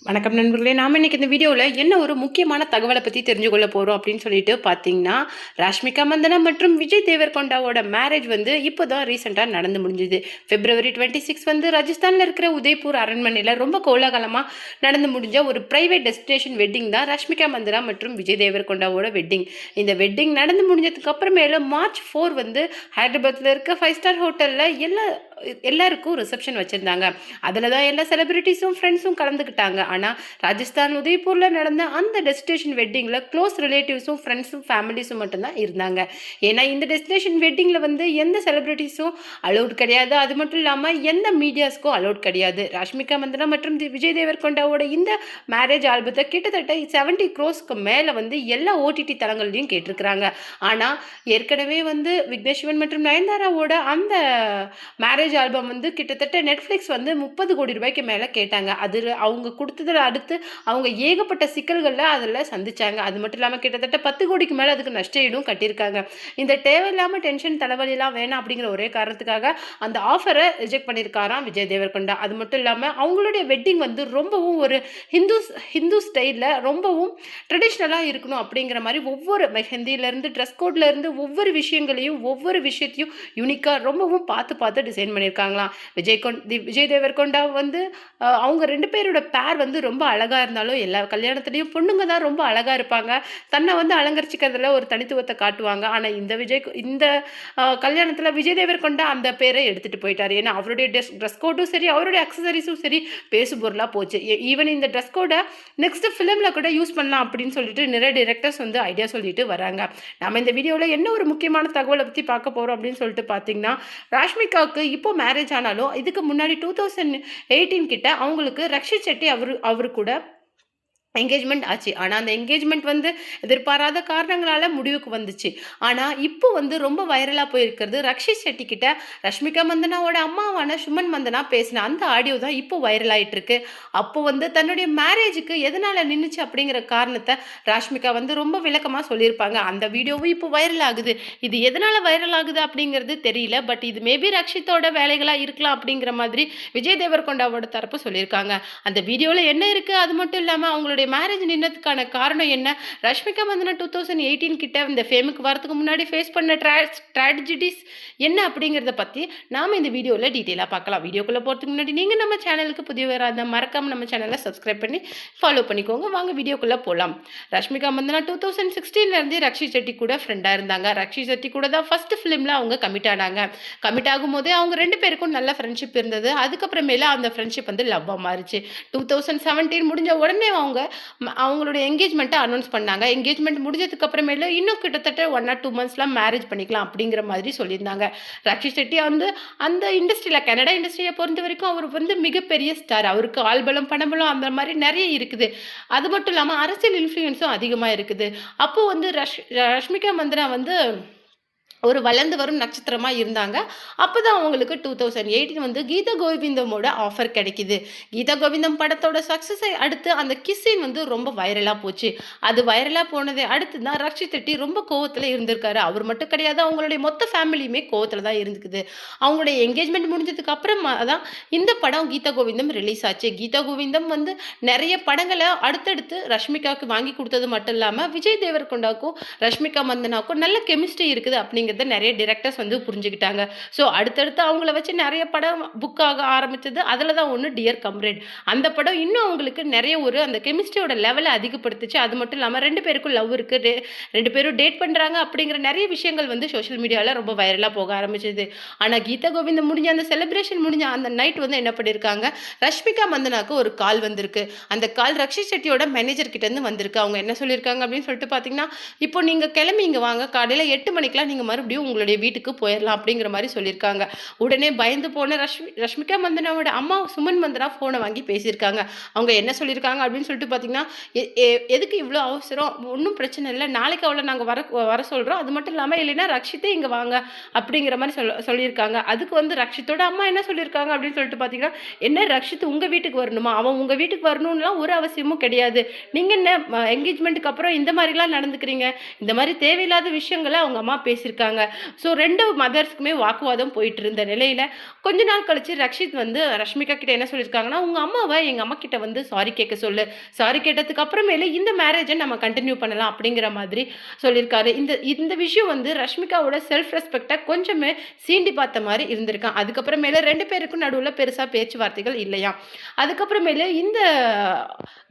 வணக்கம் நண்பர்களே. நாம இன்னைக்கு இந்த வீடியோவில் என்ன ஒரு முக்கியமான தகவலை பற்றி தெரிஞ்சு கொள்ள போகிறோம் அப்படின்னு சொல்லிட்டு பார்த்தீங்கன்னா, ராஷ்மிகா மந்தனா மற்றும் விஜய் தேவர்கொண்டாவோட மேரேஜ் வந்து இப்போ தான் ரீசெண்டாக நடந்து முடிஞ்சுது. February 26 வந்து ராஜஸ்தானில் இருக்கிற உதய்பூர் அரண்மனையில் ரொம்ப கோலாகலமாக நடந்து முடிஞ்ச ஒரு ப்ரைவேட் டெஸ்டினேஷன் வெட்டிங் தான் ராஷ்மிகா மந்தனா மற்றும் விஜய் தேவர்கொண்டாவோட வெட்டிங். இந்த வெட்டிங் நடந்து முடிஞ்சதுக்கு அப்புறமேல March 4 வந்து ஹைதராபாத்தில் இருக்க 5-ஸ்டார் ஹோட்டலில் எல்லாருக்கும் ரிசப்ஷன் வச்சுருந்தாங்க. அதில் தான் எல்லா செலிபிரிட்டிஸும் ஃப்ரெண்ட்ஸும் கலந்துக்கிட்டாங்க. ஆனால் ராஜஸ்தான் உதய்பூரில் நடந்த அந்த டெஸ்டினேஷன் வெட்டிங்கில் க்ளோஸ் ரிலேட்டிவ்ஸும் ஃப்ரெண்ட்ஸும் ஃபேமிலிஸும் மட்டும்தான் இருந்தாங்க. ஏன்னா இந்த டெஸ்டினேஷன் வெட்டிங்கில் வந்து எந்த செலிபிரிட்டிஸும் அலௌட் கிடையாது. அது மட்டும் இல்லாமல் எந்த மீடியாஸ்க்கும் அலௌட் கிடையாது. ராஷ்மிகா மந்தனா மற்றும் விஜய் தேவர்கொண்டாவோட இந்த மேரேஜ் ஆல்பத்தை கிட்டத்தட்ட 70 crores மேலே வந்து எல்லா ஓடிடி தளங்கள்லையும் கேட்டிருக்கிறாங்க. ஆனால் ஏற்கனவே வந்து விக்னேஷ்வன் மற்றும் நயன்தாராவோட அந்த மேரேஜ் ஆல்பம் வந்து கிட்டத்தட்ட நெட்ஃப்ளிக்ஸ் வந்து 30 கோடி ரூபாய்க்கு மேலே கேட்டாங்க. அதில் அவங்க கொடுத்ததில் அடுத்து அவங்க ஏகப்பட்ட சிக்கல்களில் அதில் சந்திச்சாங்க. அது மட்டும் இல்லாமல் கிட்டத்தட்ட 10 கோடிக்கு மேலே அதுக்கு நஷ்ட ஈடும் கட்டியிருக்காங்க. இந்த தேவையில்லாமல் டென்ஷன் தலைவலியெல்லாம் வேணாம் அப்படிங்கிற ஒரே காரணத்துக்காக அந்த ஆஃபரை ரிஜெக்ட் பண்ணியிருக்காராம் விஜய் தேவர்கொண்டா. அது மட்டும் இல்லாமல் அவங்களுடைய வெட்டிங் வந்து ரொம்பவும் ஒரு ஹிந்து ஸ்டைலில் ரொம்பவும் ட்ரெடிஷ்னலாக இருக்கணும் அப்படிங்கிற மாதிரி ஒவ்வொரு மெஹந்தியிலேருந்து ட்ரெஸ் கோட்லேருந்து ஒவ்வொரு விஷயத்தையும் யூனிக்காக ரொம்பவும் பார்த்து டிசைன் பண்ணியிருக்காங்களாம். விஜய் தேவர்கொண்டா வந்து அவங்க 2 பேரோட பேர் வந்து ரொம்ப அழகாக இருந்தாலும் எல்லா கல்யாணத்துலேயும் பொண்ணுங்க தான் ரொம்ப அழகாக இருப்பாங்க. தன்னை வந்து அலங்கரிச்சிக்கிறதுல ஒரு தனித்துவத்தை காட்டுவாங்க. ஆனால் இந்த கல்யாணத்தில் விஜய் தேவர்கொண்டா அந்த பேரை எடுத்துகிட்டு போயிட்டார். ஏன்னா அவருடைய ட்ரெஸ் கோட்டும் சரி, அவருடைய அக்சசரிஸும் சரி பேசு பொருளாக போச்சு. ஈவன் இந்த ட்ரெஸ் கோடை நெக்ஸ்ட் ஃபிலிமில் கூட யூஸ் பண்ணலாம் அப்படின்னு சொல்லிட்டு நிறைய டிரெக்டர்ஸ் வந்து ஐடியா சொல்லிட்டு வராங்க. நம்ம இந்த வீடியோவில் என்ன ஒரு முக்கியமான தகவலை பற்றி பார்க்க போகிறோம் அப்படின்னு சொல்லிட்டு பார்த்தீங்கன்னா, ராஷ்மிகாவுக்கு இப்போ மேரேஜ் ஆனாலும் இதுக்கு முன்னாடி 2018 கிட்ட அவங்களுக்கு ரக்ஷித் செட்டி அவரு கூட என்கேஜ்மெண்ட் ஆச்சு. ஆனால் அந்த என்கேஜ்மெண்ட் வந்து எதிர்பாராத காரணங்களால் முடிவுக்கு வந்துச்சு. ஆனால் இப்போ வந்து ரொம்ப வைரலாக போயிருக்கிறது ரக்ஷித் செட்டி கிட்ட ரஷ்மிகா மந்தனாவோட அம்மாவான சுமன் மந்தனா பேசின அந்த ஆடியோ தான் இப்போ வைரல் ஆகிட்டு இருக்கு. அப்போ வந்து தன்னுடைய மேரேஜுக்கு எதனால் நின்றுச்சு அப்படிங்கிற காரணத்தை ராஷ்மிகா வந்து ரொம்ப விளக்கமாக சொல்லியிருப்பாங்க. அந்த வீடியோவும் இப்போ வைரல் ஆகுது. இது எதனால் வைரல் ஆகுது அப்படிங்கிறது தெரியல. பட் இது மேபி ரக்ஷித்தோட வேலைகளாக இருக்கலாம் அப்படிங்கிற மாதிரி விஜய் தேவர்கொண்டாவோட தரப்பு சொல்லியிருக்காங்க. அந்த வீடியோவில் என்ன இருக்குது, அது மட்டும் இல்லாமல் அவங்களுடைய மேரேஜ் நின்னதுக்கான காரணம் என்ன, ரஷ்மிகா மந்தனா 2018 கிட்ட இந்த ஃபேமுக்கு வரதுக்கு முன்னாடி ஃபேஸ் பண்ண ட்ராஜடிஸ் என்ன அப்படிங்கிறத பற்றி நாம் இந்த வீடியோவில் டீட்டெயிலாக பார்க்கலாம். வீடியோக்குள்ளே போகிறதுக்கு முன்னாடி நீங்கள் நம்ம சேனலுக்கு புதியவராக இருந்தால் மறக்காமல் நம்ம சேனலை சப்ஸ்கிரைப் பண்ணி ஃபாலோ பண்ணிக்கோங்க. வாங்க வீடியோக்குள்ளே போகலாம். ரஷ்மிகா மந்தனா 2016 ரக்ஷித் செட்டி கூட ஃப்ரெண்டாக இருந்தாங்க. ரக்ஷித் செட்டி கூட தான் ஃபர்ஸ்ட் ஃபிலிமில் அவங்க கமிட் ஆனாங்க. கமிட் ஆகும்போதே அவங்க 2 பேருக்கும் நல்ல ஃப்ரெண்ட்ஷிப் இருந்தது. அதுக்கப்புறமேல அந்த ஃப்ரெண்ட்ஷிப் வந்து லவ்வாக மாறிச்சு. 2017 முடிஞ்ச உடனே அவங்களுடைய என்கேஜ்மெண்ட்டை அனௌன்ஸ் பண்ணாங்க. என்கேஜ்மெண்ட் முடிஞ்சதுக்கு அப்புறமேல இன்னும் கிட்டத்தட்ட 1 or 2 monthsலாம் மேரேஜ் பண்ணிக்கலாம் அப்படிங்கிற மாதிரி சொல்லியிருந்தாங்க. ரக்ஷித் செட்டி வந்து அந்த இண்டஸ்ட்ரியில் கன்னடா இண்டஸ்ட்ரியை பொறுத்த வரைக்கும் அவர் வந்து மிகப்பெரிய ஸ்டார். அவருக்கு ஆள்பலம் பணபலம் அந்த மாதிரி நிறைய இருக்குது. அது மட்டும் இல்லாமல் அரசியல் இன்ஃப்ளூயன்ஸும் அதிகமாக இருக்குது. அப்போது வந்து ரஷ்மிகா மந்தனா வந்து ஒரு வளர்ந்து வரும் நட்சத்திரமாக இருந்தாங்க. அப்போ தான் அவங்களுக்கு 2018 வந்து கீதா கோவிந்தமோட ஆஃபர் கிடைக்கிது. கீதா கோவிந்தம் படத்தோட சக்ஸஸை அடுத்து அந்த கிஸ்ஸின் வந்து ரொம்ப வைரலாக போச்சு. அது வைரலாக போனதை அடுத்து தான் ரக்ஷித் செட்டி ரொம்ப கோவத்தில் இருந்திருக்காரு. அவர் மட்டும் கிடையாது, அவங்களுடைய மொத்த ஃபேமிலியுமே கோவத்தில் தான் இருந்துக்குது. அவங்களுடைய என்கேஜ்மெண்ட் முடிஞ்சதுக்கு அப்புறமா தான் இந்த படம் கீதா கோவிந்தம் ரிலீஸ் ஆச்சு. கீதா கோவிந்தம் வந்து நிறைய படங்களை அடுத்தடுத்து ரஷ்மிகாவுக்கு வாங்கி கொடுத்தது மட்டும் இல்லாமல் விஜய் தேவர்கொண்டாவுக்கும் ரஷ்மிகா மந்தனாவுக்கும் நல்ல கெமிஸ்ட்ரி இருக்குது அப்படிங்கிறது நிறைய டிரெக்டர்ஸ் வந்து புரிஞ்சுக்கிட்டாங்க. ஸோ அடுத்தடுத்து அவங்கள வச்சு நிறைய படம் புக் ஆக ஆரம்பிச்சது. அதில் தான் ஒன்று டியர் கம்ரேட். அந்த படம் இன்னும் அவங்களுக்கு நிறைய அந்த கெமிஸ்ட்ரியோட லெவலை அதிகப்படுத்துச்சு. அது மட்டும் இல்லாமல் 2 பேருக்கும் லவ் இருக்குது, 2 பேரும் டேட் பண்ணுறாங்க அப்படிங்கிற நிறைய விஷயங்கள் வந்து சோஷியல் மீடியாவில் ரொம்ப வைரலாக போக ஆரம்பிச்சது. ஆனால் கீதா கோவிந்தம் முடிஞ்ச அந்த செலிப்ரேஷன் முடிஞ்ச அந்த நைட் வந்து என்ன பண்ணியிருக்காங்க, ரஷ்மிகா மந்தனாவுக்கு ஒரு கால் வந்திருக்கு. அந்த கால் ரக்ஷித் செட்டியோட மேனேஜர் கிட்டேருந்து வந்திருக்கு. அவங்க என்ன சொல்லியிருக்காங்க அப்படின்னு சொல்லிட்டு பார்த்தீங்கன்னா, இப்போ நீங்கள் கிளம்பி இங்கே வாங்க, காலையில் 8 மணிக்கெலாம் நீங்கள் மறுபடியும் உங்களுடைய வீட்டுக்கு போயிடலாம் அப்படிங்கிற மாதிரி சொல்லியிருக்காங்க. உடனே பயந்து போன ரஷ்மிகா மந்தனாவோட அம்மா சுமன் மந்தனா ஃபோனை வாங்கி பேசியிருக்காங்க. அவங்க என்ன சொல்லியிருக்காங்க அப்படின்னு சொல்லிட்டு பார்த்தீங்கன்னா, எதுக்கு இவ்வளோ அவசரம், ஒன்றும் பிரச்சனை இல்லை, நாளைக்கு அவளை நாங்கள் வர சொல்கிறோம், அது மட்டும் இல்லாமல் இல்லைன்னா ரக்ஷித்தே இங்கே வாங்க அப்படிங்கிற மாதிரி சொல்லியிருக்காங்க. அதுக்கு வந்து ரக்ஷித்தோட அம்மா என்ன சொல்லியிருக்காங்க அப்படின்னு சொல்லிட்டு பார்த்தீங்கன்னா, என்ன ரக்ஷித் உங்கள் வீட்டுக்கு வரணுமா, அவன் உங்கள் வீட்டுக்கு வரணும்லாம் ஒரு அவசியமும் கிடையாது, நீங்கள் என்ன என்கேஜ்மெண்ட்டுக்கு அப்புறம் இந்த மாதிரிலாம் நடந்துக்கிறீங்க, இந்த மாதிரி தேவையில்லாத விஷயங்களை அவங்க அம்மா பேசியிருக்காங்க. சொல்லியிருக்காங்க. ஸோ 2 மதர்ஸ்க்குமே வாக்குவாதம் போயிட்டு இருந்த நிலையில, கொஞ்ச நாள் கழிச்சு ரக்ஷித் வந்து ரஷ்மிகா கிட்ட என்ன சொல்லியிருக்காங்கன்னா, "உங்க அம்மாவ எங்க அம்மா கிட்ட வந்து சாரி கேட்க சொல்லு. சாரி கேட்டதுக்கு அப்புறமேலு இந்த மேரேஜ நம்ம கன்டின்யூ பண்ணலாம்." அப்படிங்கிற மாதிரி சொல்லியிருக்காரு. இந்த இந்த விஷயம் வந்து ரஷ்மிகாவோட செல்ஃப் ரெஸ்பெக்ட்ட கொஞ்சமே சீண்டி பார்த்த மாரி இருந்திருக்காம். அதுக்கப்புறமேலு 2 பேருக்கும் நடுவுல பெருசா பேச்சுவார்த்தைகள் இல்லையாம். அதுக்கப்புறமேலு இந்த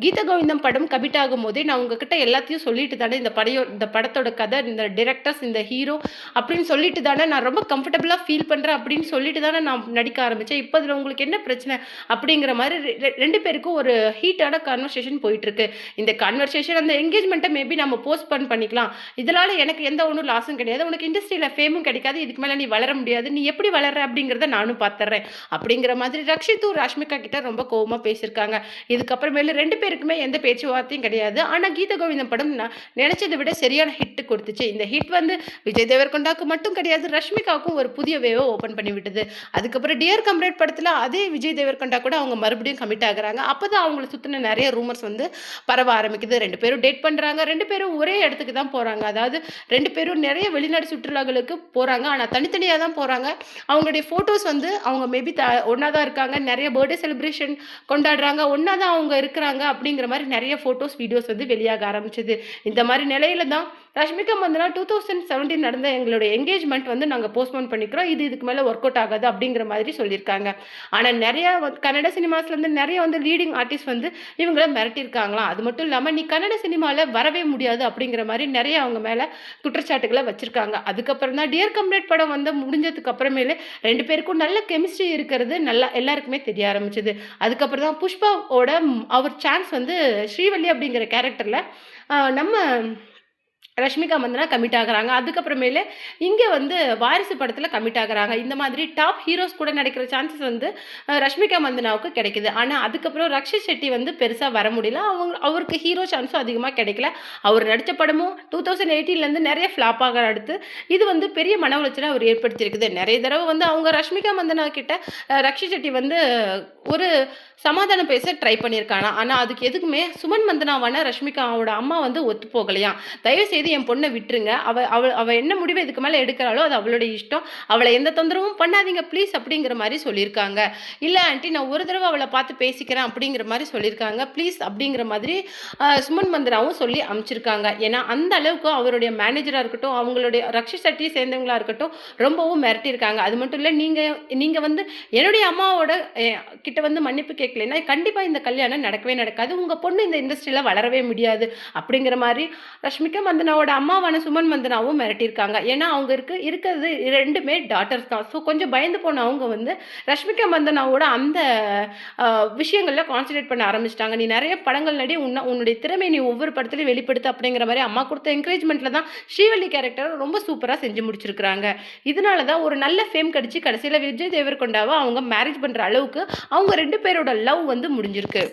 கீத கோவிந்தம் படம் கமிட் ஆகும்போதே, நான் உங்ககிட்ட எல்லாத்தையும் சொல்லிட்டு தானே இந்த படத்தோட கதை, இந்த டைரக்டர்ஸ், இந்த ஹீரோ அப்படின்னு சொல்லிட்டு தானே நான் ரொம்ப கம்ஃபர்டபுளா ஃபீல் பண்றேன் அப்படின்னு சொல்லிட்டு தானே நான் நடிக்க ஆரம்பிச்சேன். இப்ப இதுல உங்களுக்கு என்ன பிரச்சனை? அப்படிங்கிற மாரி 2 பேருக்கும் ஒரு ஹீட்டான கான்வர்சேஷன் போயிட்டு இருக்கு. இந்த கான்வர்சேஷன் அந்த என்கேஜ்மெண்ட்ட மேபி நம்ம போஸ்ட்போன் பண்ணிக்கலாம். இதனால எனக்கு எந்த ஒண்ணும் லாஸும் கிடையாது. உனக்கு இண்டஸ்ட்ரியில ஃபேமும் கிடைக்காது. இதுக்கு மேல நீ வளர முடியாது. நீ எப்படி வளர்ற அப்படிங்கிறத நானும் பார்த்துர்றேன். அப்படிங்கிற மாதிரி ரக்ஷித்தும் ராஷ்மிகா கிட்ட ரொம்ப கோவமா பேசியிருக்காங்க. இதுக்கப்புறமேலு 2 பேருக்குமே எந்த பேச்சுவார்த்தையும் கிடையாது. ஆனா கீத கோவிந்தம் படம் நான் நினைச்சதை விட சரியான ஹிட் கொடுத்துச்சு. இந்த ஹிட் வந்து விஜய் தேவரகொண்டாவுக்கு மட்டும் கிடையாது, ரஷ்மிகாவுக்கும் ஒரு புதிய வேவ ஓப்பன் பண்ணி விட்டது. அதுக்கப்புறம் டியர் கம்ரேட் படத்துல அதே விஜய் தேவரகொண்டா கூட அவங்க மறுபடியும் கமிட் ஆகுறாங்க. அப்பதான் அவங்கள சுத்தின நிறைய ரூமர்ஸ் வந்து பரவ ஆரம்பிக்குது. 2 பேரும் டேட் பண்றாங்க. 2 பேரும் ஒரே இடத்துக்கு தான் போறாங்க. அதாவது 2 பேரும் நிறைய வெளிநாடு சுற்றுலாக்களுக்கு போறாங்க. ஆனா தனித்தனியா தான் போறாங்க. அவங்களுடைய ஃபோட்டோஸ் வந்து அவங்க மேபி ஒண்ணா தான் இருக்காங்க. நிறைய பர்த்டே செலிப்ரேஷன் கொண்டாடுறாங்க. ஒண்ணா தான் அவங்க இருக்கிறாங்க அப்படிங்கிற மாதிரி நிறைய ஃபோட்டோஸ், வீடியோஸ் வந்து வெளியாக ஆரம்பிச்சது. இந்த மாதிரி நிலையில தான் ரஷ்மிகா மந்தனா 2017 நடந்த எங்களுடைய என்கேஜ்மெண்ட் வந்து நாங்க போஸ்ட்போன் பண்ணிக்கிறோம். இதுக்கு மேல ஒர்க் அவுட் ஆகாது அப்படிங்கிற மாதிரி சொல்லியிருக்காங்க. ஆனா நிறைய கன்னட சினிமாஸ்ல இருந்து நிறைய வந்து லீடிங் ஆர்டிஸ்ட் வந்து இவங்கள மிரட்டியிருக்காங்களாம். அது மட்டும் இல்லாம நீ கன்னட சினிமால வரவே முடியாது அப்படிங்கிற மாதிரி நிறைய அவங்க மேல குற்றச்சாட்டுகளை வச்சிருக்காங்க. அதுக்கப்புறம் தான் டியர் கம்ரேட் படம் வந்து முடிஞ்சதுக்கு அப்புறமேலே 2 பேருக்கும் நல்ல கெமிஸ்ட்ரி இருக்கிறது நல்லா எல்லாருக்குமே தெரிய ஆரம்பிச்சது. அதுக்கப்புறம் தான் புஷ்பாவோட அவர் சான்ஸ் வந்து ஸ்ரீவள்ளி அப்படிங்கிற கேரக்டர்ல நம்ம ரஷ்மிகா மந்தனா கமிட் ஆகுறாங்க. அதுக்கப்புறமேலு இங்க வந்து வாரிசு படத்துல கமிட் ஆகுறாங்க. இந்த மாதிரி டாப் ஹீரோஸ் கூட நடிக்கிற சான்சஸ் வந்து ரஷ்மிகா மந்தனாவுக்கு கிடைக்குது. ஆனா அதுக்கப்புறம் ரக்ஷித் ஷெட்டி வந்து பெருசா வர முடியல. அவருக்கு ஹீரோ சான்ஸும் அதிகமா கிடைக்கல. அவர் நடிச்ச படமும் 2018லேருந்து நிறைய ஃப்ளாப் ஆக அடுத்து இது வந்து பெரிய மன உளைச்சலை அவர் ஏற்படுத்தியிருக்குது. நிறைய தடவை வந்து அவங்க ரஷ்மிகா மந்தனா கிட்ட ரக்ஷித் ஷெட்டி வந்து ஒரு சமாதானம் பேச ட்ரை பண்ணியிருக்காங்க. ஆனா அதுக்கு எதுக்குமே சுமன் மந்தனாவான ரஷ்மிகாவோட அம்மா வந்து ஒத்து போகலையாம். தயவு செய்து என் பொண்ணை விட்டுருங்க. அவ என்ன முடிவு இதுக்கு மேலே எடுக்கிறாளோ அது அவளுடைய இஷ்டம். அவளை எந்த தொந்தரவும் பண்ணாதீங்க ப்ளீஸ் அப்படிங்கிற மாதிரி சொல்லியிருக்காங்க. இல்லை ஆண்டி நான் ஒரு தடவை அவளை பார்த்து பேசிக்கிறேன் அப்படிங்கிற மாதிரி சொல்லியிருக்காங்க. ப்ளீஸ் அப்படிங்கிற மாதிரி சுமன் மந்தனாவும் சொல்லி அனுப்பிச்சிருக்காங்க. ஏன்னா அந்த அளவுக்கு அவருடைய மேனேஜராக இருக்கட்டும், அவங்களுடைய ரக்ஷித் ஷெட்டியை சேர்ந்தவங்களா இருக்கட்டும் ரொம்பவும் மிரட்டியிருக்காங்க. அது மட்டும் இல்லை, நீங்கள் வந்து என்னுடைய அம்மாவோட கிட்ட வந்து மன்னிப்பு கேட்கலைன்னா கண்டிப்பாக இந்த கல்யாணம் நடக்கவே நடக்காது. உங்கள் பொண்ணு இந்த இண்டஸ்ட்ரியில் வளரவே முடியாது அப்படிங்கிற மாதிரி ரஷ்மிகா மந்தனாவோட அம்மாவான சுமன் மந்தனாவும் மிரட்டியிருக்காங்க. ஏன்னா அவங்க இருக்கிறது 2மே டாட்டர்ஸ் தான். ஸோ கொஞ்சம் பயந்து போன அவங்க வந்து ரஷ்மிகா மந்தனாவோட அந்த விஷயங்களில் கான்சன்ட்ரேட் பண்ண ஆரம்பிச்சிட்டாங்க. நீ நிறைய படங்கள் நடி, உன்னுடைய திறமை நீ ஒவ்வொரு படத்துலையும் வெளிப்படுத்த அப்படிங்கிற மாதிரி அம்மா கொடுத்த என்கரேஜ்மெண்ட்டில் தான் ஸ்ரீவள்ளி கேரக்டர் ரொம்ப சூப்பராக செஞ்சு முடிச்சிருக்கிறாங்க. இதனால தான் ஒரு நல்ல ஃபேம் கிடைச்சி கடைசியில் விஜய் தேவரகொண்டாவை அவங்க மேரேஜ் பண்ணுற அளவுக்கு அவங்க 2 பேரோட லவ் வந்து முடிஞ்சிருக்கு.